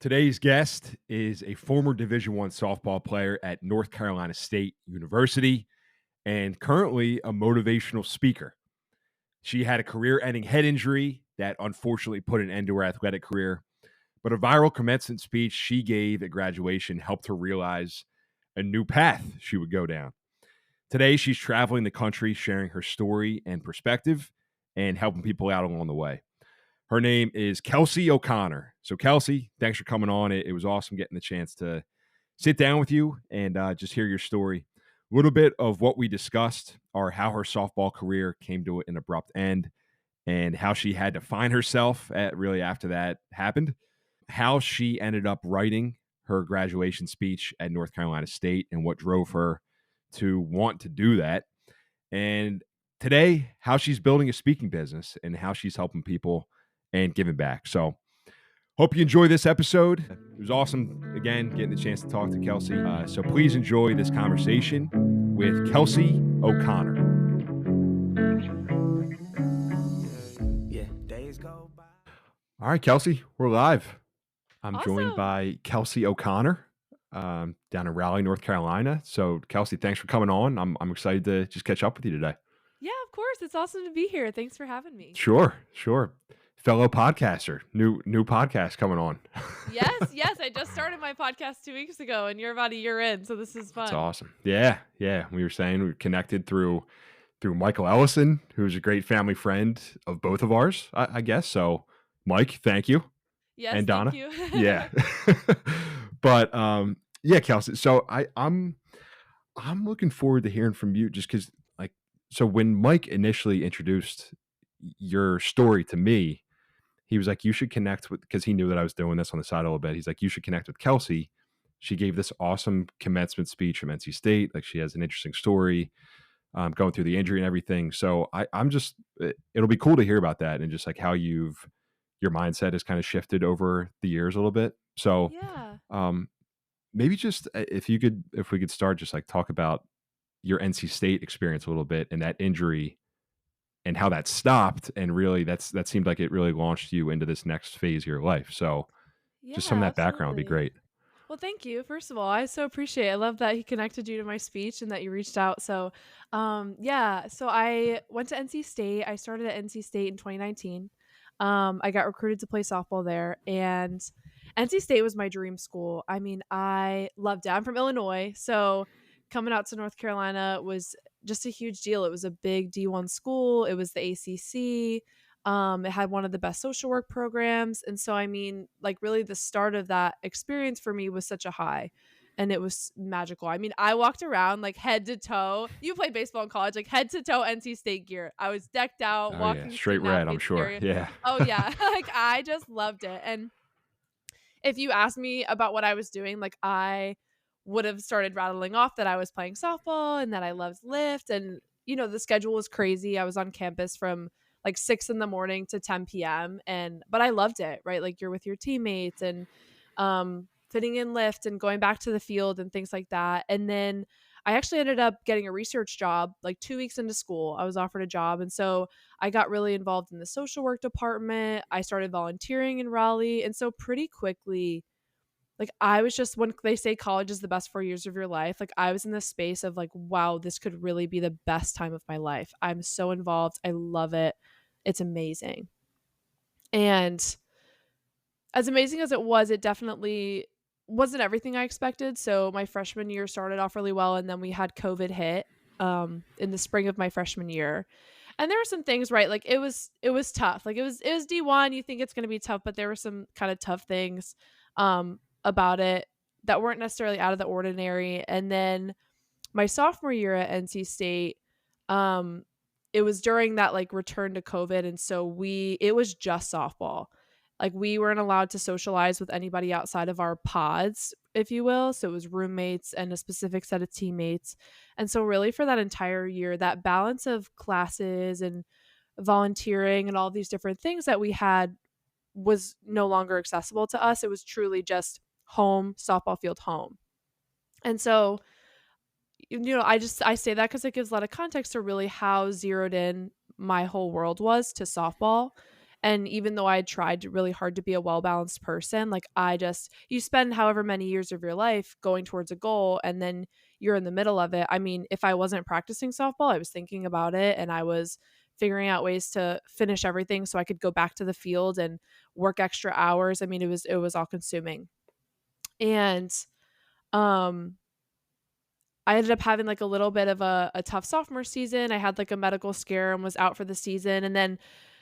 Today's guest is a former Division I softball player at North Carolina State University and currently a motivational speaker. She had a career-ending head injury that unfortunately put an end to her athletic career, but a viral commencement speech she gave at graduation helped her realize a new path she would go down. Today, she's traveling the country sharing her story and perspective and helping people out along the way. Her name is Kelsey O'Connor. So, Kelsey, thanks for coming on. It was awesome getting the chance to sit down with you and just hear your story. A little bit of what we discussed are how her softball career came to an abrupt end and how she had to find herself really after that happened, how she ended up writing her graduation speech at North Carolina State and what drove her to want to do that. And today, how she's building a speaking business and how she's helping people and giving back. So hope you enjoy this episode. It was awesome, again, getting the chance to talk to Kelsey. So please enjoy this conversation with Kelsey O'Connor. Yeah, days go by. All right, Kelsey, we're live. I'm joined Awesome. by Kelsey O'Connor down in Raleigh, North Carolina. So, Kelsey, thanks for coming on. I'm excited to just catch up with you today. Yeah, of course. It's awesome to be here. Thanks for having me. Sure. Fellow podcaster, new podcast coming on. Yes. I just started my podcast 2 weeks ago, and you're about a year in, so this is fun. That's awesome. Yeah. We were saying we were connected through Michael Ellison, who's a great family friend of both of ours, I guess. So, Mike, thank you. Yes, And Donna. thank you. Yeah. But yeah, Kelsey. So I'm looking forward to hearing from you just because, so when Mike initially introduced your story to me, he was like, you should connect with, because he knew that I was doing this on the side a little bit. He's like, you should connect with Kelsey. She gave this awesome commencement speech from NC State. Like, she has an interesting story going through the injury and everything. So I'm just, it'll be cool to hear about that and just like how your mindset has kind of shifted over the years a little bit. So Yeah. maybe just if we could start just like talk about your NC State experience a little bit and that injury and how that stopped. And really that seemed like it really launched you into this next phase of your life. So Yeah, just some of that background would be absolutely. great. Well, thank you. First of all, I so appreciate it. I love that he connected you to my speech and that you reached out. So, yeah. So I went to NC State. I started at NC State in 2019. I got recruited to play softball there, and NC State was my dream school. I mean, I loved it. I'm from Illinois, so coming out to North Carolina was just a huge deal. It was a big D1 school. It was the ACC. It had one of the best social work programs. And so, I mean, like, really the start of that experience for me was such a high, and it was magical. I mean, I walked around like head to toe. You played baseball in college, like head to toe NC State gear. I was decked out, Oh yeah. walking Straight student red, I'm athletes sure. area. Yeah. Oh yeah. Like, I just loved it. And if you asked me about what I was doing, like, I would have started rattling off that I was playing softball and that I loved lift. And, the schedule was crazy. I was on campus from like 6 in the morning to 10 p.m. But I loved it, right? Like, you're with your teammates and fitting in lift and going back to the field and things like that. And then I actually ended up getting a research job like 2 weeks into school. I was offered a job. And so I got really involved in the social work department. I started volunteering in Raleigh. And so pretty quickly, like, I was just, when they say college is the best 4 years of your life, like, I was in this space of like, wow, this could really be the best time of my life. I'm so involved. I love it. It's amazing. And as amazing as it was, it definitely wasn't everything I expected. So my freshman year started off really well, and then we had COVID hit in the spring of my freshman year. And there were some things, right? Like, it was tough. Like, it was D1. You think it's going to be tough, but there were some kind of tough things about it that weren't necessarily out of the ordinary. And then my sophomore year at NC State, it was during that like return to COVID. And so it was just softball. Like, we weren't allowed to socialize with anybody outside of our pods, if you will. So it was roommates and a specific set of teammates. And so really for that entire year, that balance of classes and volunteering and all these different things that we had was no longer accessible to us. It was truly just home, softball field, home. And so, I say that because it gives a lot of context to really how zeroed in my whole world was to softball. And even though I tried really hard to be a well-balanced person, like you spend however many years of your life going towards a goal and then you're in the middle of it. I mean, if I wasn't practicing softball, I was thinking about it and I was figuring out ways to finish everything so I could go back to the field and work extra hours. I mean, it was all consuming. And um I ended up having like a little bit of a tough sophomore season. I had like a medical scare and was out for the season. And then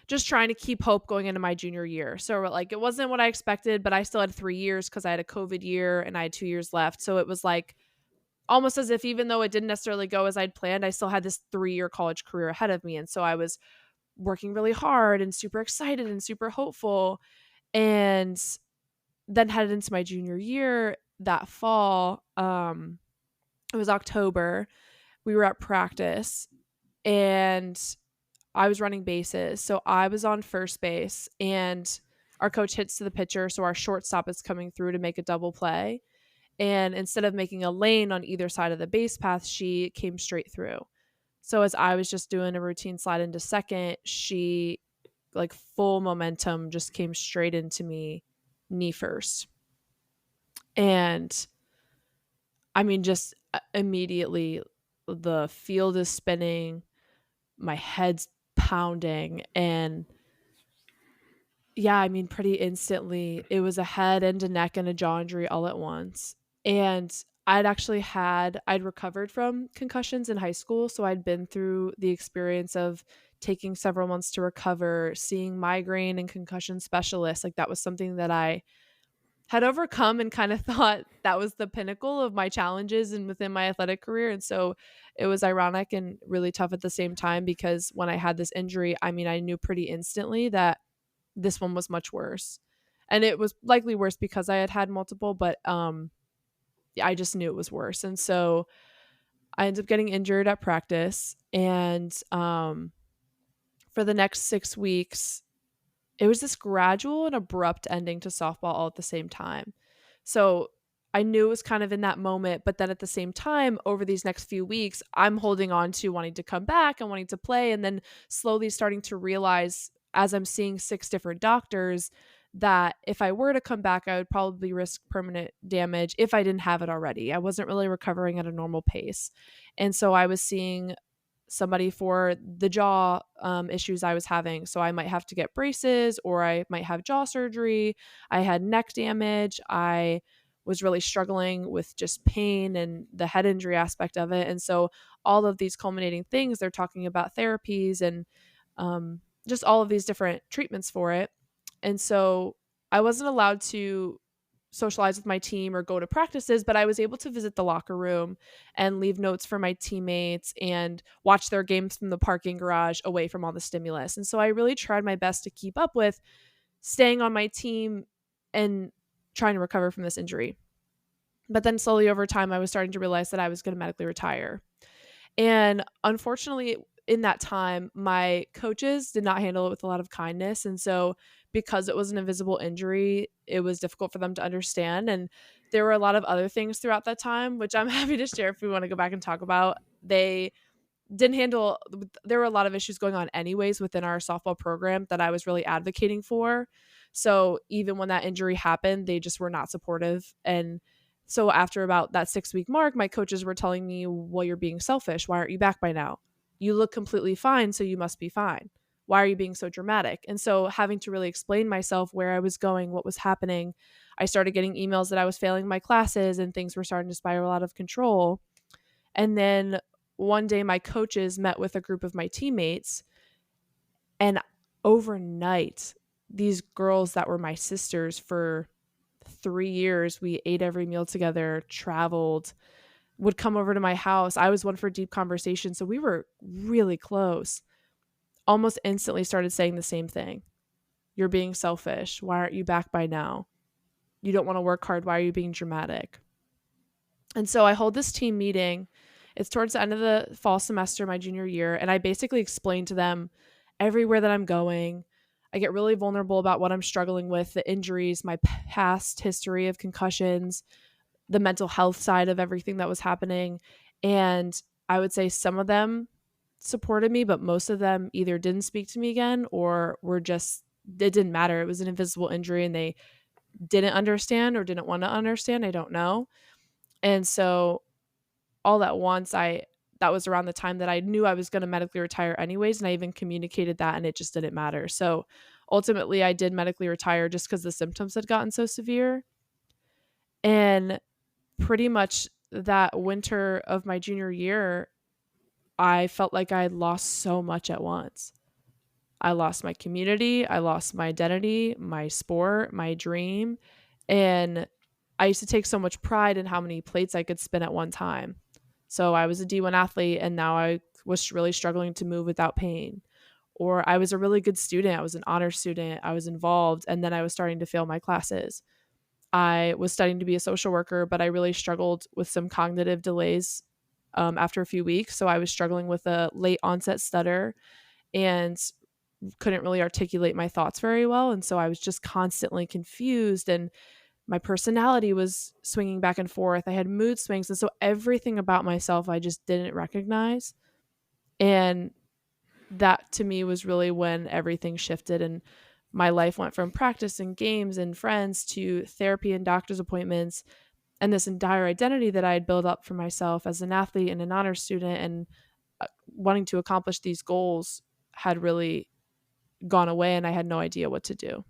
just trying to keep hope going into my junior year. So like it wasn't what I expected, but I still had 3 years because I had a COVID year and I had 2 years left. So it was like almost as if even though it didn't necessarily go as I'd planned, I still had this 3-year college career ahead of me. And so I was working really hard and super excited and super hopeful. And then headed into my junior year that fall. It was October. We were at practice and I was running bases. So I was on first base and our coach hits to the pitcher. So our shortstop is coming through to make a double play. And instead of making a lane on either side of the base path, she came straight through. So as I was just doing a routine slide into second, she like full momentum just came straight into me knee first. And I mean, just immediately the field is spinning, my head's pounding, and yeah, I mean, pretty instantly it was a head and a neck and a jaw injury all at once. And I'd recovered from concussions in high school. So I'd been through the experience of taking several months to recover, seeing migraine and concussion specialists. Like that was something that I had overcome and kind of thought that was the pinnacle of my challenges and within my athletic career. And so it was ironic and really tough at the same time because when I had this injury, I mean, I knew pretty instantly that this one was much worse. And it was likely worse because I had had multiple, but I just knew it was worse. And so I ended up getting injured at practice. And for the next 6 weeks, it was this gradual and abrupt ending to softball all at the same time. So I knew it was kind of in that moment, but then at the same time, over these next few weeks, I'm holding on to wanting to come back and wanting to play, and then slowly starting to realize as I'm seeing 6 different doctors that if I were to come back, I would probably risk permanent damage if I didn't have it already. I wasn't really recovering at a normal pace. And so I was seeing somebody for the jaw issues I was having. So I might have to get braces or I might have jaw surgery. I had neck damage. I was really struggling with just pain and the head injury aspect of it. And so all of these culminating things, they're talking about therapies and just all of these different treatments for it. And so I wasn't allowed to socialize with my team or go to practices, but I was able to visit the locker room and leave notes for my teammates and watch their games from the parking garage away from all the stimulus. And so I really tried my best to keep up with staying on my team and trying to recover from this injury. But then slowly over time, I was starting to realize that I was going to medically retire. And unfortunately, in that time, my coaches did not handle it with a lot of kindness. And so because it was an invisible injury, it was difficult for them to understand. And there were a lot of other things throughout that time, which I'm happy to share if we want to go back and talk about. They didn't handle, there were a lot of issues going on anyways within our softball program that I was really advocating for. So even when that injury happened, they just were not supportive. And so after about that 6-week mark, my coaches were telling me, well, you're being selfish. Why aren't you back by now? You look completely fine, so you must be fine. Why are you being so dramatic? And so having to really explain myself, where I was going, what was happening, I started getting emails that I was failing my classes and things were starting to spiral out of control. And then one day my coaches met with a group of my teammates, and overnight, these girls that were my sisters for 3 years, we ate every meal together, traveled, would come over to my house. I was one for deep conversation. So we were really close. Almost instantly started saying the same thing. You're being selfish. Why aren't you back by now? You don't want to work hard. Why are you being dramatic? And so I hold this team meeting. It's towards the end of the fall semester, my junior year. And I basically explain to them everywhere that I'm going. I get really vulnerable about what I'm struggling with, the injuries, my past history of concussions, the mental health side of everything that was happening. And I would say some of them supported me, but most of them either didn't speak to me again or were just it didn't matter. It was an invisible injury and they didn't understand or didn't want to understand. I don't know. And so all at once, that was around the time that I knew I was going to medically retire anyways. And I even communicated that and it just didn't matter. So ultimately I did medically retire just because the symptoms had gotten so severe. And pretty much that winter of my junior year, I felt like I had lost so much at once. I lost my community, I lost my identity, my sport, my dream. And I used to take so much pride in how many plates I could spin at one time. So I was a D1 athlete and now I was really struggling to move without pain. Or I was a really good student, I was an honor student, I was involved, and then I was starting to fail my classes. I was studying to be a social worker, but I really struggled with some cognitive delays after a few weeks. So I was struggling with a late onset stutter and couldn't really articulate my thoughts very well. And so I was just constantly confused and my personality was swinging back and forth. I had mood swings. And so everything about myself I just didn't recognize. And that to me was really when everything shifted and my life went from practice and games and friends to therapy and doctor's appointments and this entire identity that I had built up for myself as an athlete and an honor student and wanting to accomplish these goals had really gone away and I had no idea what to do.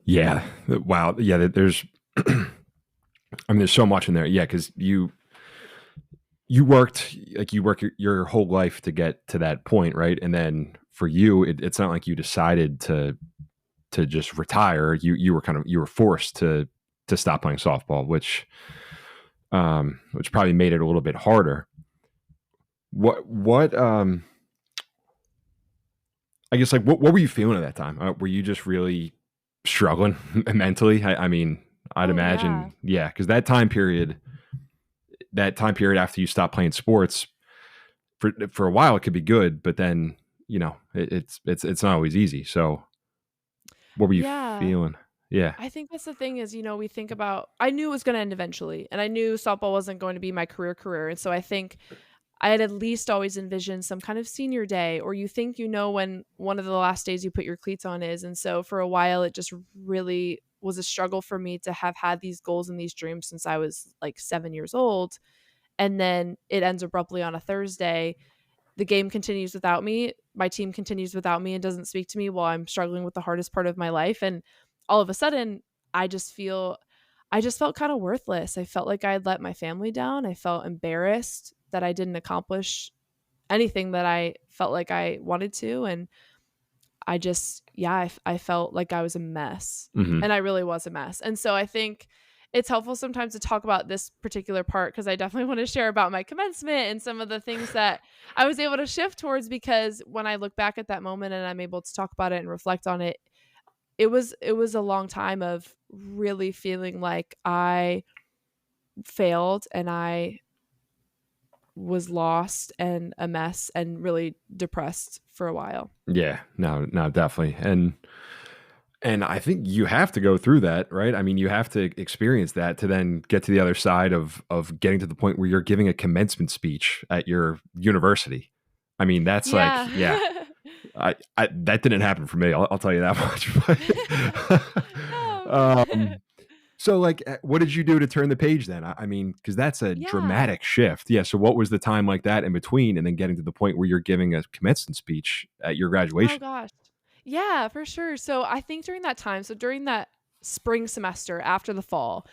Yeah. Wow. Yeah. There's, I mean, there's so much in there. Yeah. Cause you worked your whole life to get to that point. Right. And then for you, it's not like you decided to just retire. You were forced to stop playing softball, which probably made it a little bit harder. What I guess like what were you feeling at that time? Were you just really struggling mentally? I mean, I'd imagine, yeah, because that time period after you stop playing sports for a while, it could be good, but then it's not always easy. So, what were you feeling? Yeah, I think that's the thing is, we think about, I knew it was going to end eventually, and I knew softball wasn't going to be my career. And so I think I had at least always envisioned some kind of senior day, or you think when one of the last days you put your cleats on is. And so for a while, it just really was a struggle for me to have had these goals and these dreams since I was like 7 years old. And then it ends abruptly on a Thursday. The game continues without me. My team continues without me and doesn't speak to me while I'm struggling with the hardest part of my life. And all of a sudden, I just felt kind of worthless. I felt like I had let my family down. I felt embarrassed that I didn't accomplish anything that I felt like I wanted to. And I just, I felt like I was a mess. Mm-hmm. And I really was a mess. And so I think it's helpful sometimes to talk about this particular part because I definitely want to share about my commencement and some of the things that I was able to shift towards, because when I look back at that moment and I'm able to talk about it and reflect on it, it was a long time of really feeling like I failed and I was lost and a mess and really depressed for a while. Yeah, no, definitely. And I think you have to go through that, right? I mean, you have to experience that to then get to the other side of getting to the point where you're giving a commencement speech at your university. I mean, that's like, yeah. I that didn't happen for me. I'll tell you that much. So like, what did you do to turn the page then? I mean, because that's a dramatic shift. Yeah. So what was the time like that in between, and then getting to the point where you're giving a commencement speech at your graduation? Oh gosh. Yeah, for sure. So I think during that time, so during that spring semester after the fall,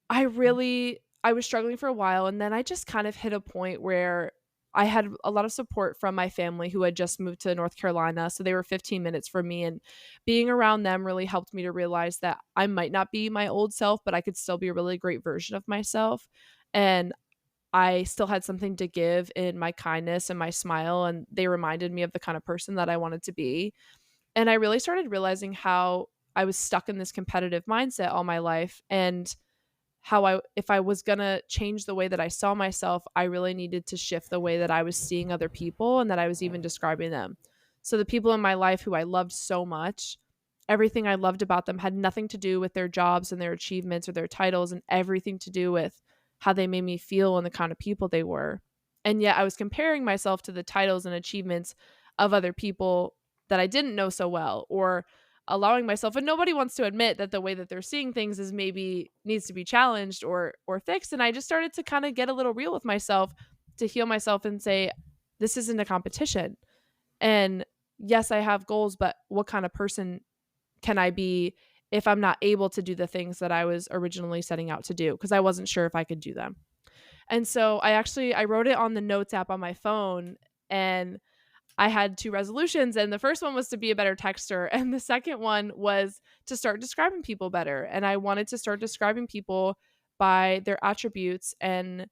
I was struggling for a while, and then I just kind of hit a point where I had a lot of support from my family who had just moved to North Carolina. So they were 15 minutes from me, and being around them really helped me to realize that I might not be my old self, but I could still be a really great version of myself. And I still had something to give in my kindness and my smile, and they reminded me of the kind of person that I wanted to be. And I really started realizing how I was stuck in this competitive mindset all my life, and how if I was going to change the way that I saw myself, I really needed to shift the way that I was seeing other people and that I was even describing them. So the people in my life who I loved so much, everything I loved about them had nothing to do with their jobs and their achievements or their titles, and everything to do with how they made me feel and the kind of people they were. And yet I was comparing myself to the titles and achievements of other people that I didn't know so well, or allowing myself, and nobody wants to admit that the way that they're seeing things is maybe needs to be challenged or fixed. And I just started to kind of get a little real with myself, to heal myself and say, this isn't a competition. And yes, I have goals, but what kind of person can I be if I'm not able to do the things that I was originally setting out to do? Because I wasn't sure if I could do them. And so I wrote it on the notes app on my phone, and I had 2 resolutions, and the first one was to be a better texter, and the second one was to start describing people better. And I wanted to start describing people by their attributes and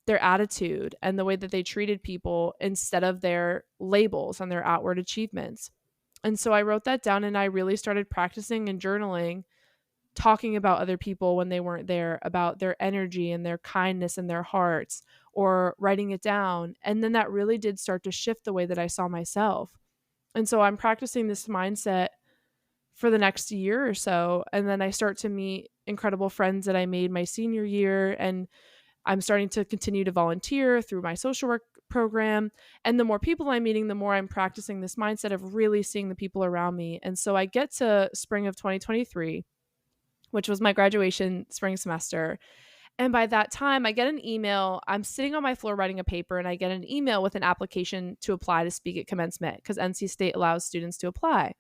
their attitude and the way that they treated people instead of their labels and their outward achievements. And so I wrote that down, and I really started practicing and journaling, talking about other people when they weren't there, about their energy and their kindness and their hearts, or writing it down. And then that really did start to shift the way that I saw myself. And so I'm practicing this mindset for the next year or so. And then I start to meet incredible friends that I made my senior year. And I'm starting to continue to volunteer through my social work program. And the more people I'm meeting, the more I'm practicing this mindset of really seeing the people around me. And so I get to spring of 2023, which was my graduation spring semester. And by that time, I get an email. I'm sitting on my floor writing a paper, and I get an email with an application to apply to speak at commencement, because NC State allows students to apply.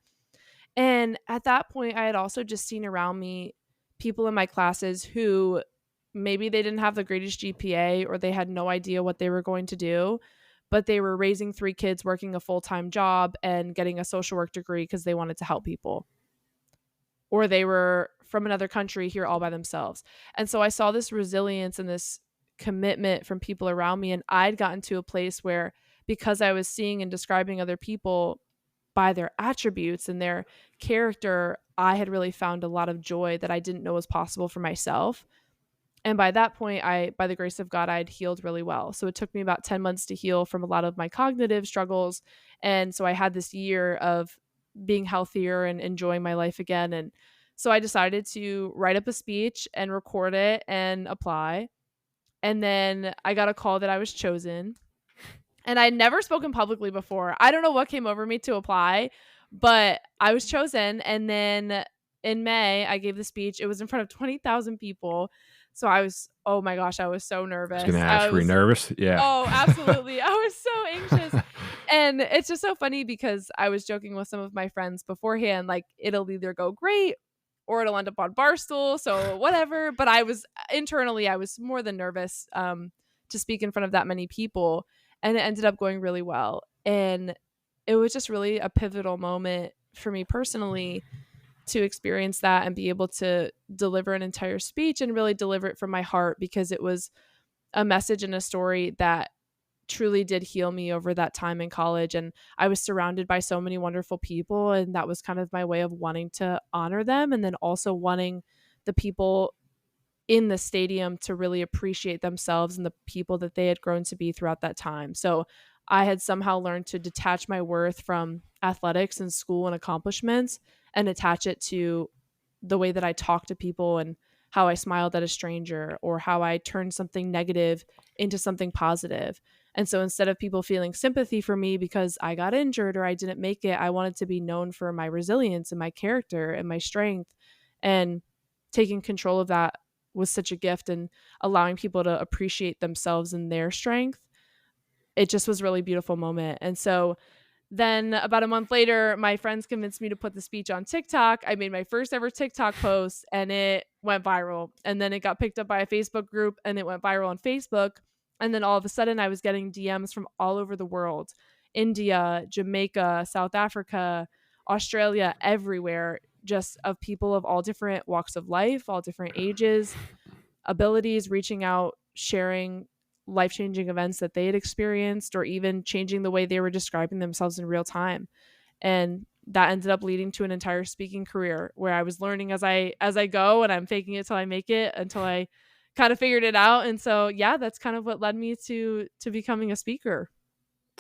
And at that point, I had also just seen around me people in my classes who maybe they didn't have the greatest GPA, or they had no idea what they were going to do, but they were raising 3 kids, working a full-time job, and getting a social work degree because they wanted to help people. Or they were from another country here all by themselves. And so I saw this resilience and this commitment from people around me. And I'd gotten to a place where, because I was seeing and describing other people by their attributes and their character, I had really found a lot of joy that I didn't know was possible for myself. And by that point, by the grace of God, I had healed really well. So it took me about 10 months to heal from a lot of my cognitive struggles. And so I had this year of being healthier and enjoying my life again. And so I decided to write up a speech and record it and apply. And then I got a call that I was chosen. And I'd never spoken publicly before. I don't know what came over me to apply, but I was chosen. And then in May, I gave the speech. It was in front of 20,000 people. So I was, oh my gosh, I was so nervous. I was going to ask, were you nervous? Yeah. Oh, absolutely. I was so anxious. And it's just so funny because I was joking with some of my friends beforehand, like, it'll either go great or it'll end up on Barstool. So whatever. But I was more than nervous to speak in front of that many people. And it ended up going really well. And it was just really a pivotal moment for me personally to experience that and be able to deliver an entire speech and really deliver it from my heart, because it was a message and a story that truly did heal me over that time in college. And I was surrounded by so many wonderful people, and that was kind of my way of wanting to honor them, and then also wanting the people in the stadium to really appreciate themselves and the people that they had grown to be throughout that time. So I had somehow learned to detach my worth from athletics and school and accomplishments and attach it to the way that I talk to people and how I smiled at a stranger, or how I turned something negative into something positive. And so instead of people feeling sympathy for me because I got injured or I didn't make it, I wanted to be known for my resilience and my character and my strength. And taking control of that was such a gift, and allowing people to appreciate themselves and their strength. It just was a really beautiful moment. And so then about a month later, my friends convinced me to put the speech on TikTok. I made my first ever TikTok post, and it went viral. And then it got picked up by a Facebook group, and it went viral on Facebook. And then all of a sudden I was getting DMs from all over the world: India, Jamaica, South Africa, Australia, everywhere, just of people of all different walks of life, all different ages, abilities, reaching out, sharing life-changing events that they had experienced, or even changing the way they were describing themselves in real time. And that ended up leading to an entire speaking career where I was learning as I go, and I'm faking it till I make it, until I kind of figured it out. And so, yeah, that's kind of what led me to becoming a speaker.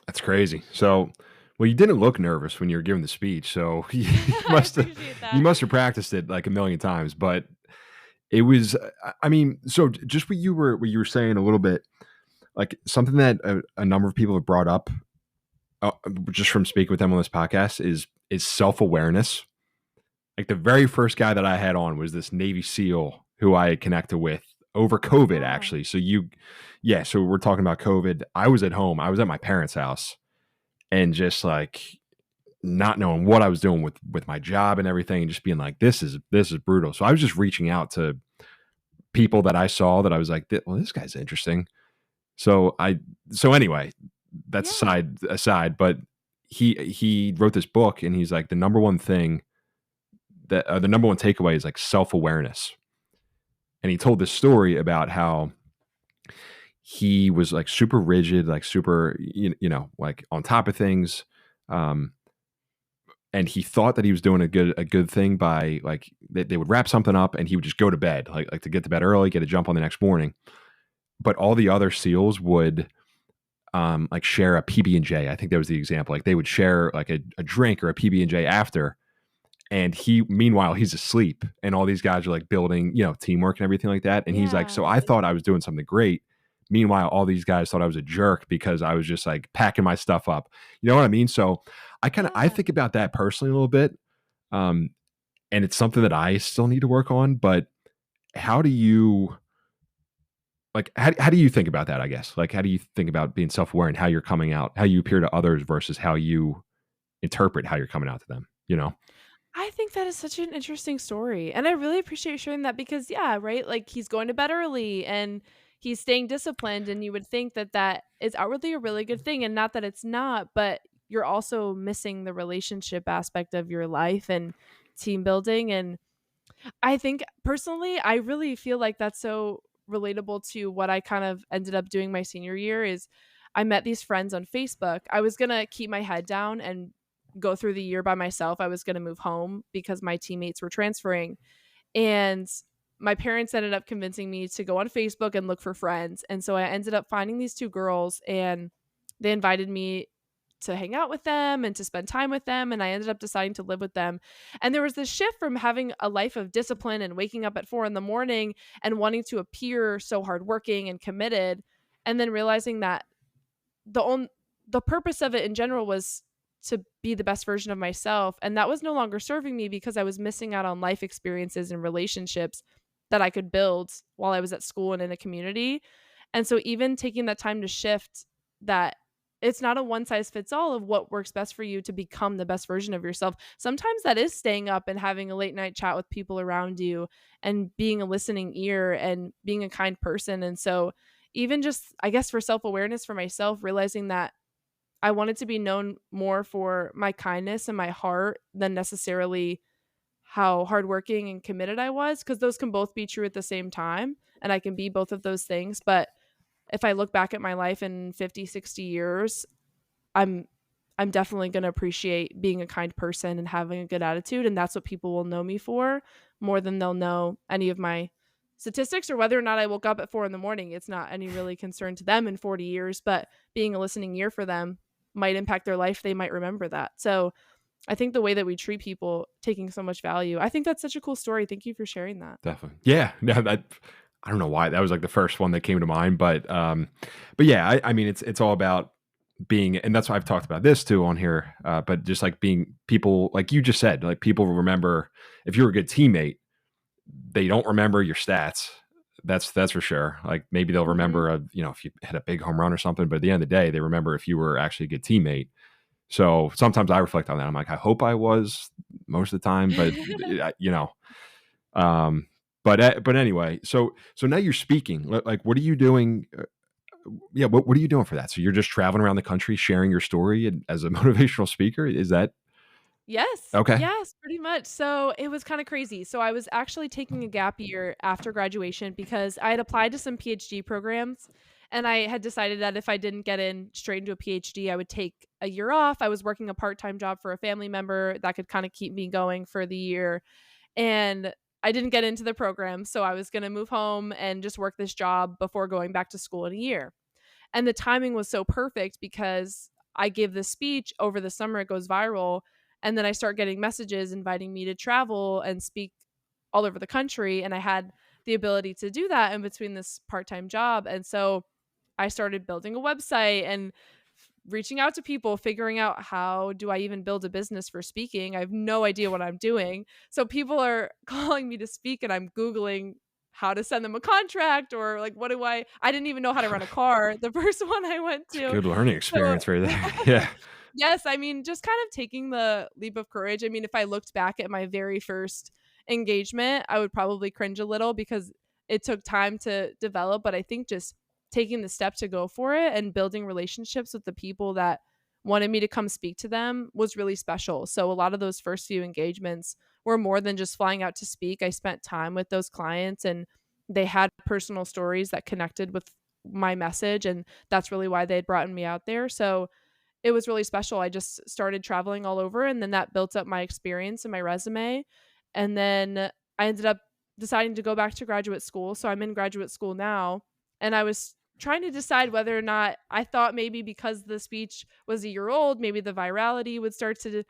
That's crazy. So, well, you didn't look nervous when you were giving the speech, so you must have practiced it like a million times. But it was, I mean, so just what you were saying a little bit, like something that a number of people have brought up just from speaking with them on this podcast, is self-awareness. Like the very first guy that I had on was this Navy SEAL who I had connected with over COVID, Wow. actually. So we're talking about COVID. I was at home. I was at my parents' house and just like not knowing what I was doing with my job and everything, and just being like, this is brutal. So I was just reaching out to people that I saw that I was like, well, this guy's interesting. So anyway, that's Yeah. aside, but he wrote this book and he's like the number one thing that the number one takeaway is like self-awareness. And he told this story about how he was like super rigid, like super, like on top of things. Um, and he thought that he was doing a good thing by like they would wrap something up and he would just go to bed, like to get to bed early, get a jump on the next morning. But all the other SEALs would like share a PB&J. I think that was the example. Like they would share like a drink or a PB&J after. And meanwhile, he's asleep and all these guys are like building, teamwork and everything like that. And he's like, Yeah. so I thought I was doing something great. Meanwhile, all these guys thought I was a jerk because I was just like packing my stuff up. You know what I mean? So I Yeah. think about that personally a little bit. Um, and it's something that I still need to work on, but how do you how do you think about that, I guess? Like, how do you think about being self-aware and how you're coming out, how you appear to others versus how you interpret how you're coming out to them, you know? I think that is such an interesting story. And I really appreciate you sharing that because, yeah, right? Like he's going to bed early and he's staying disciplined. And you would think that that is outwardly a really good thing. And not that it's not, but you're also missing the relationship aspect of your life and team building. And I think personally, I really feel like that's so relatable to what I kind of ended up doing my senior year is I met these friends on Facebook. I was going to keep my head down and go through the year by myself. I was going to move home because my teammates were transferring and my parents ended up convincing me to go on Facebook and look for friends. And so I ended up finding these two girls and they invited me to hang out with them and to spend time with them. And I ended up deciding to live with them. And there was this shift from having a life of discipline and waking up at 4 a.m. and wanting to appear so hardworking and committed. And then realizing that the only the purpose of it in general was to be the best version of myself, and that was no longer serving me because I was missing out on life experiences and relationships that I could build while I was at school and in a community. And so even taking that time to shift that it's not a one size fits all of what works best for you to become the best version of yourself. Sometimes that is staying up and having a late night chat with people around you and being a listening ear and being a kind person. And so even just I guess for self-awareness for myself, realizing that I wanted to be known more for my kindness and my heart than necessarily how hardworking and committed I was, because those can both be true at the same time. And I can be both of those things. But if I look back at my life in 50, 60 years, I'm I'm definitely going to appreciate being a kind person and having a good attitude, and that's what people will know me for more than they'll know any of my statistics or whether or not I woke up at 4 in the morning. It's not any really concern to them in 40 years, but being a listening ear for them might impact their life. They might remember that. So I think the way that we treat people taking so much value, I think that's such a cool story. Thank you for sharing that. Definitely. Yeah. No, I don't know why that was like the first one that came to mind, but yeah, I mean, it's all about being, and that's why I've talked about this too on here. But just like being people, like you just said, like people remember if you're a good teammate, they don't remember your stats. That's for sure. Like maybe they'll Mhm. remember if you hit a big home run or something, but at the end of the day, they remember if you were actually a good teammate. So sometimes I reflect on that. I'm like, I hope I was most of the time, but um, but anyway, so now you're speaking. Like, what are you doing? Yeah, what are you doing for that? So you're just traveling around the country sharing your story as a motivational speaker. Is that Yes. okay? Yes, pretty much. So it was kind of crazy. So I was actually taking a gap year after graduation because I had applied to some PhD programs and I had decided that if I didn't get in straight into a PhD, I would take a year off. I was working a part-time job for a family member that could kind of keep me going for the year. And I didn't get into the program, so I was going to move home and just work this job before going back to school in a year. And the timing was so perfect because I give this speech over the summer, it goes viral, and then I start getting messages inviting me to travel and speak all over the country, and I had the ability to do that in between this part-time job. And so I started building a website and reaching out to people, figuring out how do I even build a business for speaking. I have no idea what I'm doing. So people are calling me to speak and I'm Googling how to send them a contract or like what do I didn't even know how to run a car the first one I went It's a to. good learning So experience right there. Yeah. yes, I mean, just kind of taking the leap of courage. I mean, if I looked back at my very first engagement, I would probably cringe a little because it took time to develop. But I think just taking the step to go for it and building relationships with the people that wanted me to come speak to them was really special. So a lot of those first few engagements were more than just flying out to speak. I spent time with those clients and they had personal stories that connected with my message. And that's really why they had brought me out there. So it was really special. I just started traveling all over and then that built up my experience and my resume. And then I ended up deciding to go back to graduate school. So I'm in graduate school now. And I was trying to decide whether or not I thought maybe because the speech was a year old, maybe the virality would start to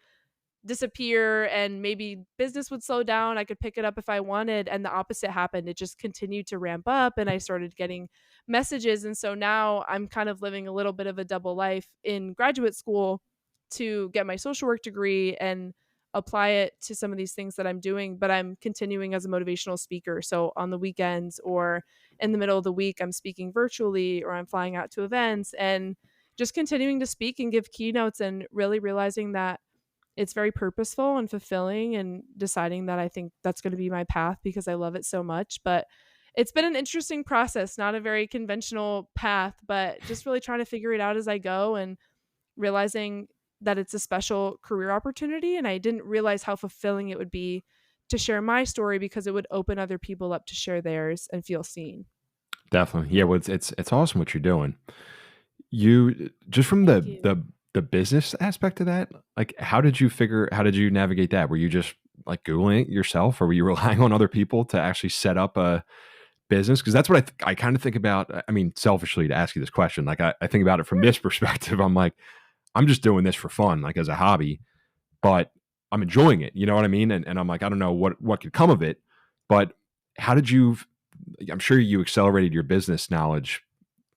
disappear and maybe business would slow down. I could pick it up if I wanted. And the opposite happened. It just continued to ramp up and I started getting messages. And so now I'm kind of living a little bit of a double life in graduate school to get my social work degree and apply it to some of these things that I'm doing, but I'm continuing as a motivational speaker. So on the weekends or in the middle of the week, I'm speaking virtually or I'm flying out to events and just continuing to speak and give keynotes and really realizing that it's very purposeful and fulfilling and deciding that I think that's going to be my path because I love it so much. But it's been an interesting process, not a very conventional path, but just really trying to figure it out as I go and realizing that it's a special career opportunity. And I didn't realize how fulfilling it would be to share my story because it would open other people up to share theirs and feel seen. Definitely. Yeah. Well, it's awesome what you're doing. You just from Thank you. the business aspect of that, like how did you navigate that? Were you just like Googling it yourself or were you relying on other people to actually set up a business? Because that's what I kind of think about. I mean, selfishly to ask you this question, like I think about it from this perspective. I'm like, I'm just doing this for fun, like as a hobby, but I'm enjoying it. You know what I mean? And I'm like, I don't know what could come of it, but how did you, I'm sure you accelerated your business knowledge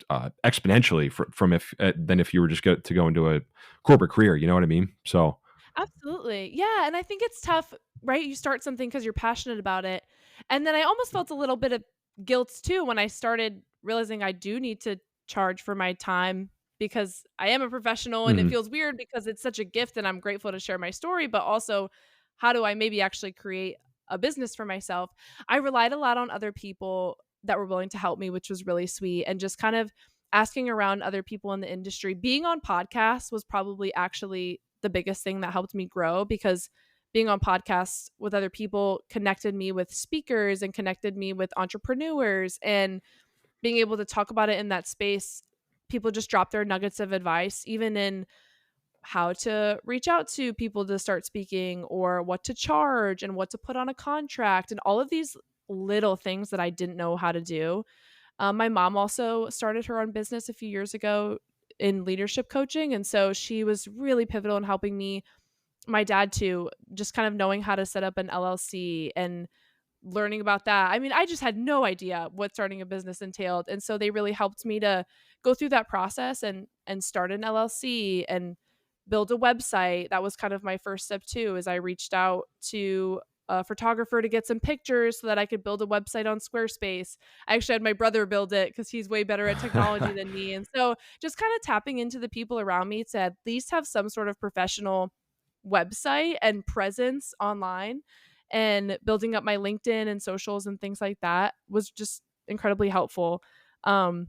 exponentially from if than if you were just to go into a corporate career. You know what I mean? So Absolutely. Yeah. And I think it's tough, right? You start something because you're passionate about it. And then I almost felt a little bit of guilt too when I started realizing I do need to charge for my time because I am a professional and it mhm. feels weird because it's such a gift and I'm grateful to share my story. But also, how do I maybe actually create a business for myself? I relied a lot on other people that were willing to help me, which was really sweet. And just kind of asking around other people in the industry. Being on podcasts was probably actually the biggest thing that helped me grow because being on podcasts with other people connected me with speakers and connected me with entrepreneurs and being able to talk about it in that space. People just drop their nuggets of advice, even in how to reach out to people to start speaking or what to charge and what to put on a contract and all of these little things that I didn't know how to do. My mom also started her own business a few years ago in leadership coaching. And so she was really pivotal in helping me, my dad too, just kind of knowing how to set up an LLC and learning about that. I mean, I just had no idea what starting a business entailed. And so they really helped me to go through that process and start an LLC and build a website. That was kind of my first step too, is I reached out to a photographer to get some pictures so that I could build a website on Squarespace. I actually had my brother build it because he's way better at technology than me. And so just kind of tapping into the people around me to at least have some sort of professional website and presence online and building up my LinkedIn and socials and things like that was just incredibly helpful um,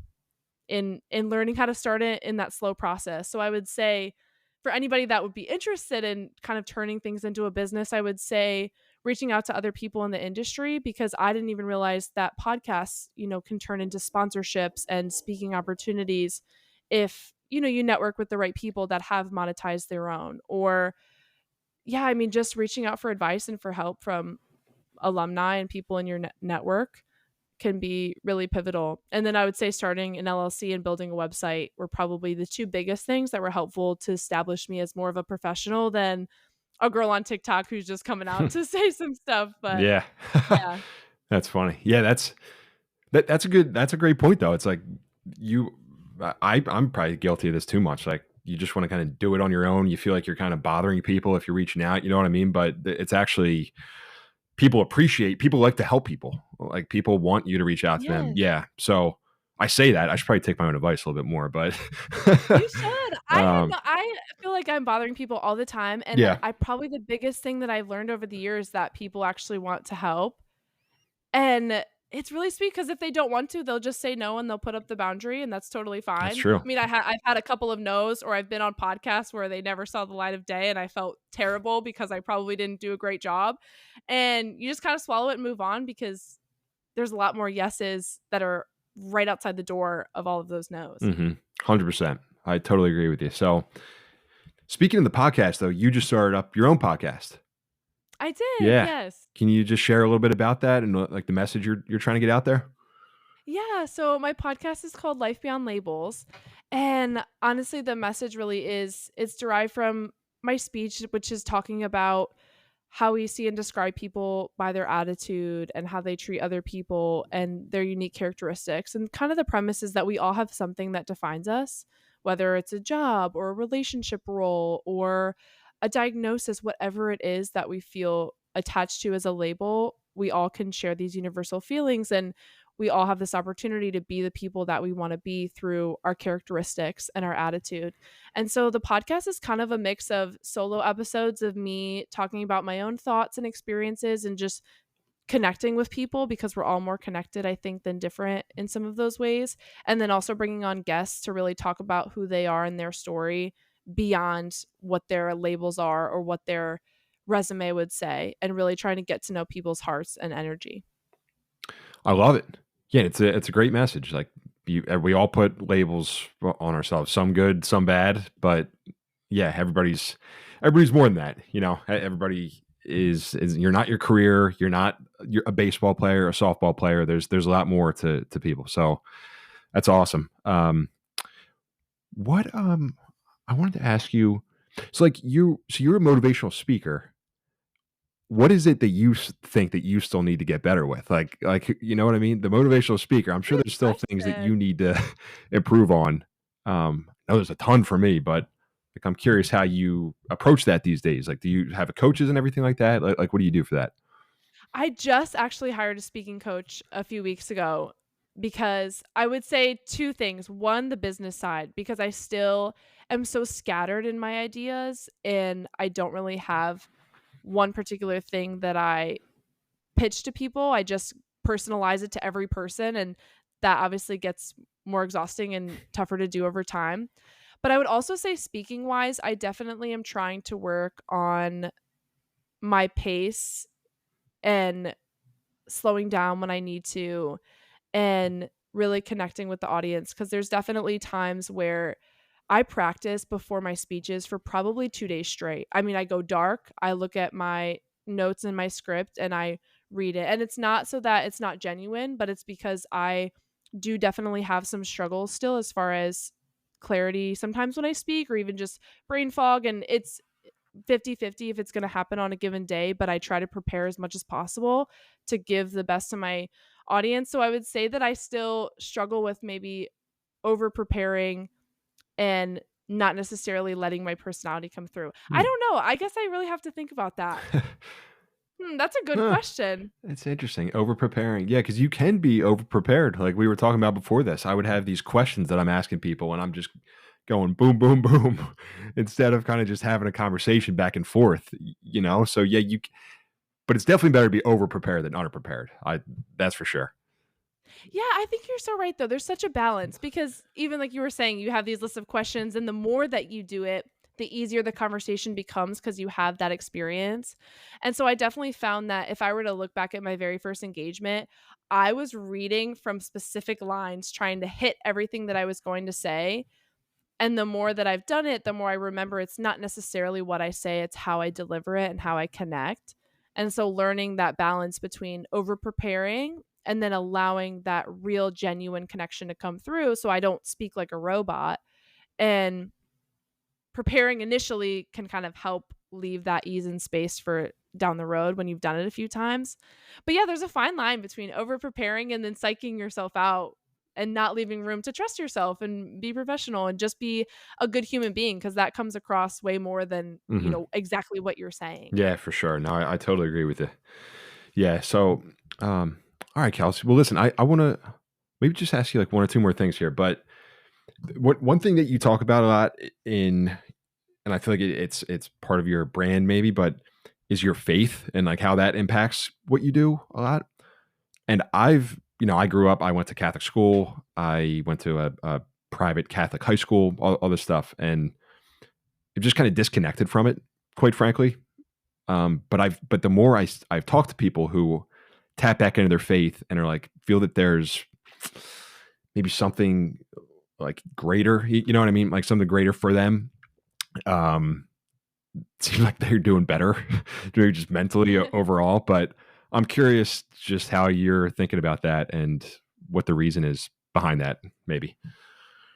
in learning how to start it in that slow process. So I would say for anybody that would be interested in kind of turning things into a business, I would say reaching out to other people in the industry because I didn't even realize that podcasts, can turn into sponsorships and speaking opportunities if, you network with the right people that have monetized their own or yeah, I mean, just reaching out for advice and for help from alumni and people in your network can be really pivotal. And then I would say starting an LLC and building a website were probably the two biggest things that were helpful to establish me as more of a professional than a girl on TikTok who's just coming out to say some stuff. But Yeah. yeah, That's funny. Yeah, that's a great point though. It's like you I'm probably guilty of this too much. Like you just want to kind of do it on your own. You feel like you're kind of bothering people if you're reaching out, you know what I mean? But it's actually, people like to help people. Like people want you to reach out to them. Yes. Yeah. So I say that I should probably take my own advice a little bit more, but You should. I feel like I'm bothering people all the time, and yeah, I probably the biggest thing that I've learned over the years that people actually want to help. And it's really sweet because if they don't want to, they'll just say no and they'll put up the boundary, and that's totally that's fine. true. I mean, I've had a couple of no's, or I've been on podcasts where they never saw the light of day and I felt terrible because I probably didn't do a great job. And you just kind of swallow it and move on because there's a lot more yeses that are right outside the door of all of those no's. 100%. I totally agree with you. So speaking of the podcast though, you just started up your own podcast. I did, Yeah. yes. Can you just share a little bit about that and like the message you're trying to get out there? Yeah, so my podcast is called Life Beyond Labels. And honestly, the message really is it's derived from my speech, which is talking about how we see and describe people by their attitude and how they treat other people and their unique characteristics. And kind of the premise is that we all have something that defines us, whether it's a job or a relationship role or a diagnosis, whatever it is that we feel attached to as a label. We all can share these universal feelings, and we all have this opportunity to be the people that we want to be through our characteristics and our attitude. And so the podcast is kind of a mix of solo episodes of me talking about my own thoughts and experiences and just connecting with people because we're all more connected, I think, than different in some of those ways. And then also bringing on guests to really talk about who they are and their story beyond what their labels are or what their resume would say, and really trying to get to know people's hearts and energy. I love it. Yeah, it's a great message. Like we all put labels on ourselves, some good, some bad, but yeah, everybody's more than that. You know, everybody is you're not your career, you're a baseball player, a softball player. There's a lot more to people. So that's awesome. What I wanted to ask you, so you're a motivational speaker. What is it that you think that you still need to get better with? You know what I mean? The motivational speaker, I'm sure Good there's still things that you question. need to improve on. I know there's a ton for me, but like I'm curious how you approach that these days. Like, do you have a coaches and everything like that? Like what do you do for that? I just actually hired a speaking coach a few weeks ago because I would say two things. One, the business side, because I still am so scattered in my ideas and I don't really have one particular thing that I pitch to people. I just personalize it to every person, and that obviously gets more exhausting and tougher to do over time. But I would also say, speaking wise, I definitely am trying to work on my pace and slowing down when I need to and really connecting with the audience because there's definitely times where I practice before my speeches for probably 2 days straight. I mean, I go dark, I look at my notes in my script and I read it. And it's not so that it's not genuine, but it's because I do definitely have some struggles still as far as clarity sometimes when I speak or even just brain fog, and it's 50-50 if it's going to happen on a given day, but I try to prepare as much as possible to give the best to my audience. So I would say that I still struggle with maybe over preparing and not necessarily letting my personality come through. I Hmm. don't know. I guess I really have to think about that. That's a good Huh. question. It's interesting. Over preparing. Yeah, because you can be over prepared. Like we were talking about before this. I would have these questions that I'm asking people and I'm just going boom, boom, boom, instead of kind of just having a conversation back and forth, you know? So yeah, but it's definitely better to be over prepared than underprepared. That's for sure. Yeah, I think you're so right though. There's such a balance because even like you were saying, you have these lists of questions, and the more that you do it, the easier the conversation becomes because you have that experience. And so I definitely found that if I were to look back at my very first engagement, I was reading from specific lines, trying to hit everything that I was going to say. And the more that I've done it, the more I remember it's not necessarily what I say, it's how I deliver it and how I connect. And so learning that balance between over preparing and then allowing that real genuine connection to come through so I don't speak like a robot, and preparing initially can kind of help leave that ease and space for down the road when you've done it a few times. But yeah, there's a fine line between over preparing and then psyching yourself out and not leaving room to trust yourself and be professional and just be a good human being, because that comes across way more than, Mhm. exactly what you're saying. Yeah, for sure. No, I totally agree with you. Yeah. So, all right, Kelsey. Well, listen, I want to maybe just ask you like one or two more things here. But what one thing that you talk about a lot in, and I feel like it's part of your brand, maybe, but is your faith and like how that impacts what you do a lot. And I grew up. I went to Catholic school. I went to a private Catholic high school. All this stuff, and I've just kind of disconnected from it, quite frankly. But the more I've talked to people who tap back into their faith and are like feel that there's maybe something like greater, you know what I mean? Like something greater for them. Um, seem like they're doing better, maybe just mentally overall. But I'm curious just how you're thinking about that and what the reason is behind that, maybe.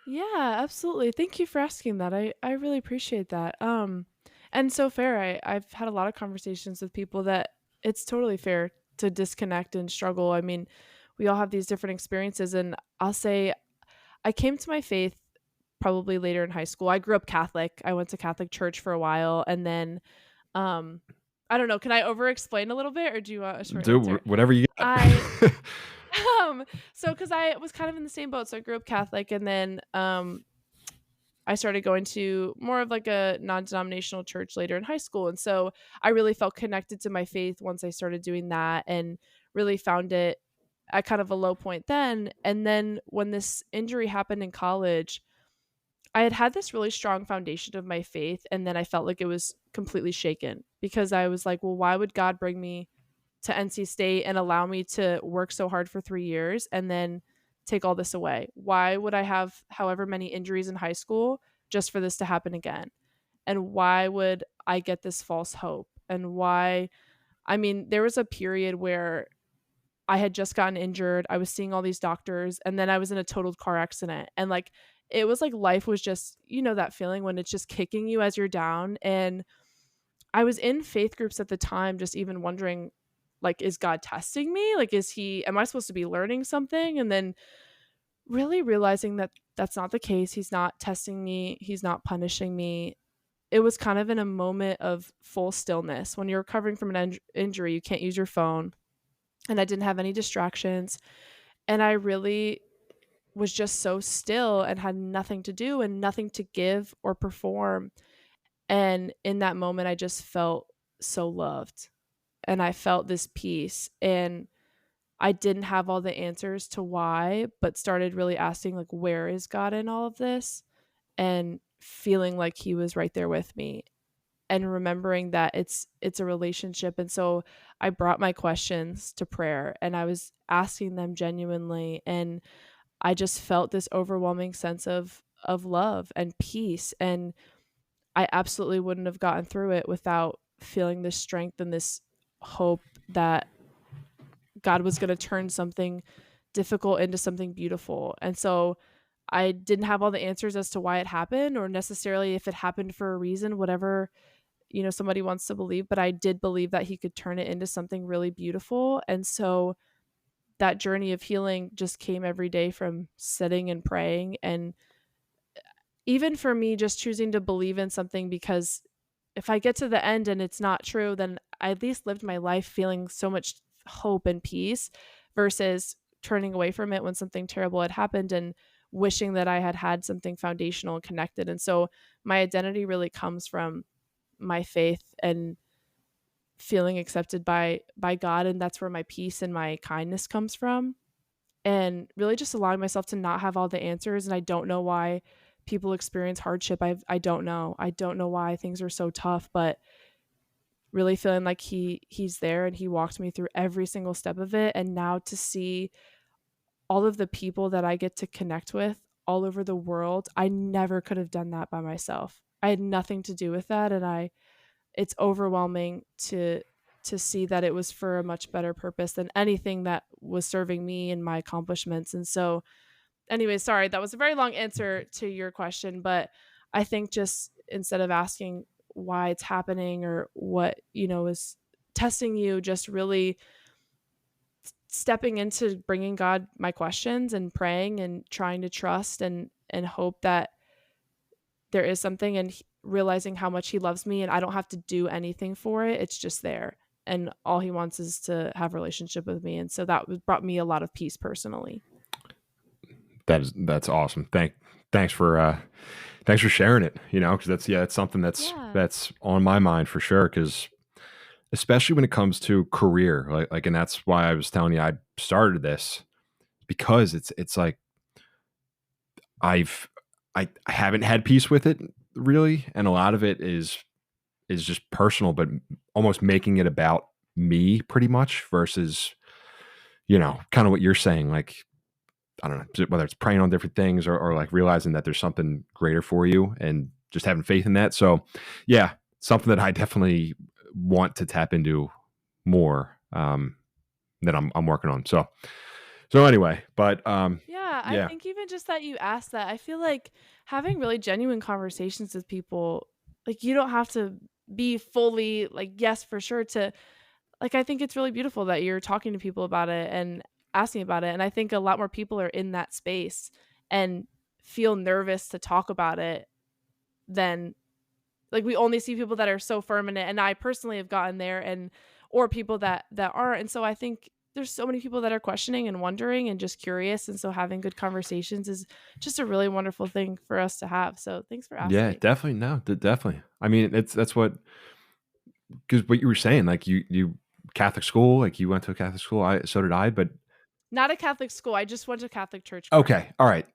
Yeah, absolutely. Thank you for asking that. I really appreciate that. And so fair. I've had a lot of conversations with people that it's totally fair to disconnect and struggle. I mean, we all have these different experiences, and I'll say I came to my faith probably later in high school. I grew up Catholic. I went to Catholic church for a while, and then um I don't know, can I over explain a little bit, or do you want a short Do answer? whatever you got. I so cuz I was kind of in the same boat. So I grew up Catholic, and then I started going to more of like a non-denominational church later in high school. And so I really felt connected to my faith once I started doing that, and really found it at kind of a low point then. And then when this injury happened in college, I had had this really strong foundation of my faith, and then I felt like it was completely shaken, because I was like, well, why would God bring me to NC State and allow me to work so hard for 3 years and then take all this away? Why would I have however many injuries in high school just for this to happen again? And why would I get this false hope? And why, I mean, there was a period where I had just gotten injured. I was seeing all these doctors, and then I was in a totaled car accident. And like, it was like life was just, that feeling when it's just kicking you as you're down. And I was in faith groups at the time, just even wondering, like, is God testing me? Like, am I supposed to be learning something? And then really realizing that that's not the case. He's not testing me, he's not punishing me. It was kind of in a moment of full stillness. When you're recovering from an injury, you can't use your phone. And I didn't have any distractions. And I really was just so still and had nothing to do and nothing to give or perform. And in that moment, I just felt so loved, and I felt this peace. And I didn't have all the answers to why, but started really asking, like, where is God in all of this? And feeling like he was right there with me, and remembering that it's a relationship. And so I brought my questions to prayer, and I was asking them genuinely, and I just felt this overwhelming sense of love and peace. And I absolutely wouldn't have gotten through it without feeling this strength and this hope that God was going to turn something difficult into something beautiful. And so I didn't have all the answers as to why it happened, or necessarily if it happened for a reason, whatever, somebody wants to believe, but I did believe that he could turn it into something really beautiful. And so that journey of healing just came every day from sitting and praying. And even for me, just choosing to believe in something, because if I get to the end and it's not true, then I at least lived my life feeling so much hope and peace, versus turning away from it when something terrible had happened and wishing that I had had something foundational and connected. And so my identity really comes from my faith and feeling accepted by God, and that's where my peace and my kindness comes from. And really just allowing myself to not have all the answers. And I don't know why people experience hardship. I don't know. I don't know why things are so tough, but really feeling like he's there, and he walked me through every single step of it. And now to see all of the people that I get to connect with all over the world, I never could have done that by myself. I had nothing to do with that. And it's overwhelming to see that it was for a much better purpose than anything that was serving me and my accomplishments. And so anyway, sorry, that was a very long answer to your question, but I think just instead of asking why it's happening or what, is testing you, just really stepping into bringing God my questions and praying and trying to trust and hope that there is something, and realizing how much he loves me and I don't have to do anything for it. It's just there. And all he wants is to have a relationship with me. And so that brought me a lot of peace personally. That's awesome. Thanks for sharing it, because that's something that's on my mind for sure. Cause especially when it comes to career, like, and that's why I was telling you, I started this, because it's like, I haven't had peace with it really. And a lot of it is just personal, but almost making it about me pretty much versus, kind of what you're saying. Like, I don't know, whether it's praying on different things or like realizing that there's something greater for you and just having faith in that. So yeah, something that I definitely want to tap into more, that I'm working on. So anyway, but Yeah, I think even just that you asked that, I feel like having really genuine conversations with people, like you don't have to be fully like, yes, for sure, to like, I think it's really beautiful that you're talking to people about it and asking about it. And I think a lot more people are in that space and feel nervous to talk about it than like we only see people that are so firm in it. And I personally have gotten there, and or people that aren't. And so I think there's so many people that are questioning and wondering and just curious. And so having good conversations is just a really wonderful thing for us to have. So thanks for yeah, asking. definitely. No, definitely. I mean, that's because what you were saying, like you Catholic school, like you went to a Catholic school. So did I, but Not a Catholic school. I just went to Catholic church growing up. okay. All right.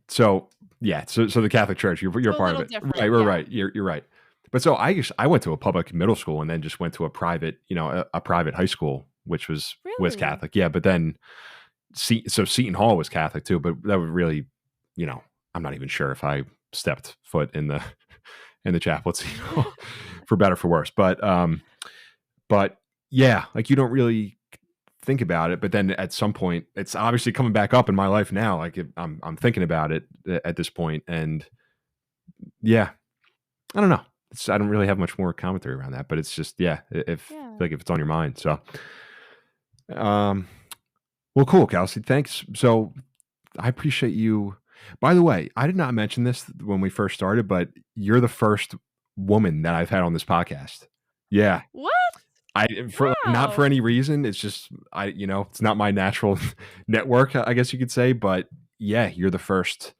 So yeah, so the Catholic Church, you're So a part of little it, different. right? We're Yeah. right. You're right. But so I went to a public middle school and then just went to a private, a private high school, which was Really? Catholic. Yeah, but then Seton Hall was Catholic too. But that would really, I'm not even sure if I stepped foot in the in the chapel at Seton Hall, for better or for worse. But yeah, like you don't really think about it, but then at some point, it's obviously coming back up in my life now. Like I'm thinking about it at this point, and yeah, I don't know. I don't really have much more commentary around that, but it's just if Yeah. like if it's on your mind. So, um, well, cool, Kelsey. Thanks. So I appreciate you. By the way, I did not mention this when we first started, but you're the first woman that I've had on this podcast. Yeah, What? for not for Wow. any reason. It's just it's not my natural network, I guess you could say. But yeah, you're the first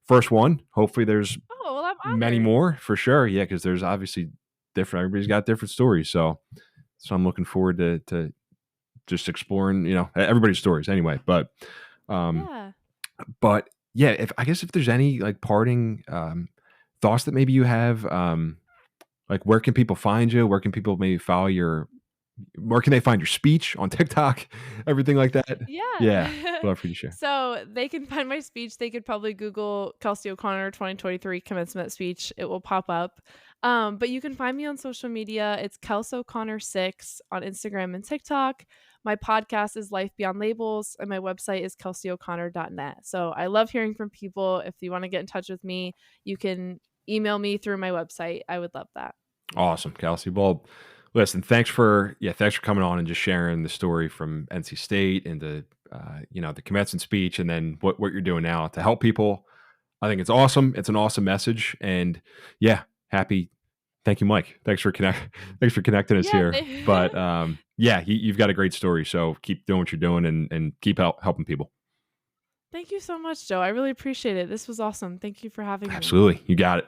one. Hopefully, there's Oh, well, I'm many honored. more for sure. Yeah, because there's obviously different. Everybody's got different stories. So I'm looking forward to just exploring everybody's stories anyway. Um, Yeah. but yeah, if I guess if there's any like parting thoughts that maybe you have, like where can people find you? Where can people maybe follow where can they find your speech on TikTok? Everything like that. Yeah. Yeah. Love for you to share. So they can find my speech. They could probably Google Kelsey O'Connor 2023 commencement speech. It will pop up. But you can find me on social media. It's Kelsey O'Connor 6 on Instagram and TikTok. My podcast is Life Beyond Labels, and my website is kelseyo'connor.net. So I love hearing from people. If you want to get in touch with me, you can email me through my website. I would love that. Awesome, Kelsey. Well, listen, thanks for coming on and just sharing the story from NC State and the commencement speech, and then what you're doing now to help people. I think it's awesome. It's an awesome message, and yeah, happy. Thank you, Mike. Thanks for connecting us Yeah. here. But yeah, you've got a great story. So keep doing what you're doing and keep helping people. Thank you so much, Joe. I really appreciate it. This was awesome. Thank you for having me. Absolutely, you got it.